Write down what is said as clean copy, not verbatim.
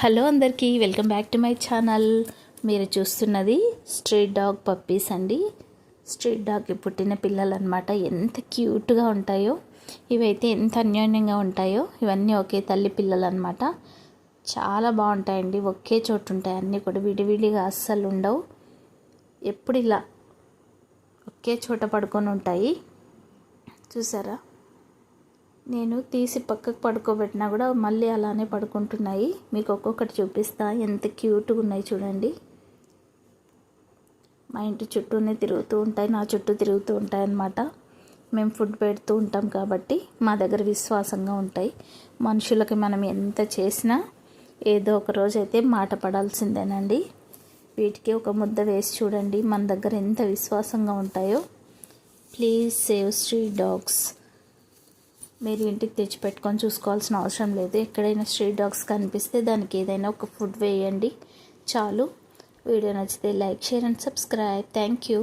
Hello అందరికీ welcome back to my channel. మీరు చూస్తున్నది స్ట్రీట్ డాగ్ పప్పీస్ అండి. స్ట్రీట్ డాగ్కి పుట్టిన పిల్లలు అనమాట. ఎంత క్యూట్గా ఉంటాయో, ఇవైతే ఎంత అన్యోన్యంగా ఉంటాయో. ఇవన్నీ ఒకే తల్లి పిల్లలు అనమాట. చాలా బాగుంటాయండి. ఒకే చోటు ఉంటాయి, అన్నీ కూడా విడివిడిగా అస్సలు ఉండవు. ఎప్పుడు ఇలా ఒకే చోట పడుకొని ఉంటాయి. చూసారా, నేను తీసి పక్కకు పడుకోబెట్టినా కూడా మళ్ళీ అలానే పడుకుంటున్నాయి. మీకు ఒక్కొక్కటి చూపిస్తా, ఎంత క్యూట్గా ఉన్నాయి చూడండి. మా ఇంటి చుట్టూనే తిరుగుతూ ఉంటాయి, నా చుట్టూ తిరుగుతూ ఉంటాయి అన్నమాట. మేము ఫుడ్ పెడుతూ ఉంటాం కాబట్టి మా దగ్గర విశ్వాసంగా ఉంటాయి. మనుషులకి మనం ఎంత చేసినా ఏదో ఒక రోజు అయితే మాట పడాల్సిందేనండి. వీటికి ఒక ముద్ద వేసి చూడండి మన దగ్గర ఎంత విశ్వాసంగా ఉంటాయో. Please save street dogs. మీరు ఇంటికి తెచ్చిపెట్టుకొని చూసుకోవాల్సిన అవసరం లేదు. ఎక్కడైనా స్ట్రీట్ డాగ్స్ కనిపిస్తే దానికి ఏదైనా ఒక ఫుడ్ వేయండి చాలు. వీడియో నచ్చితే like, share and subscribe. Thank you.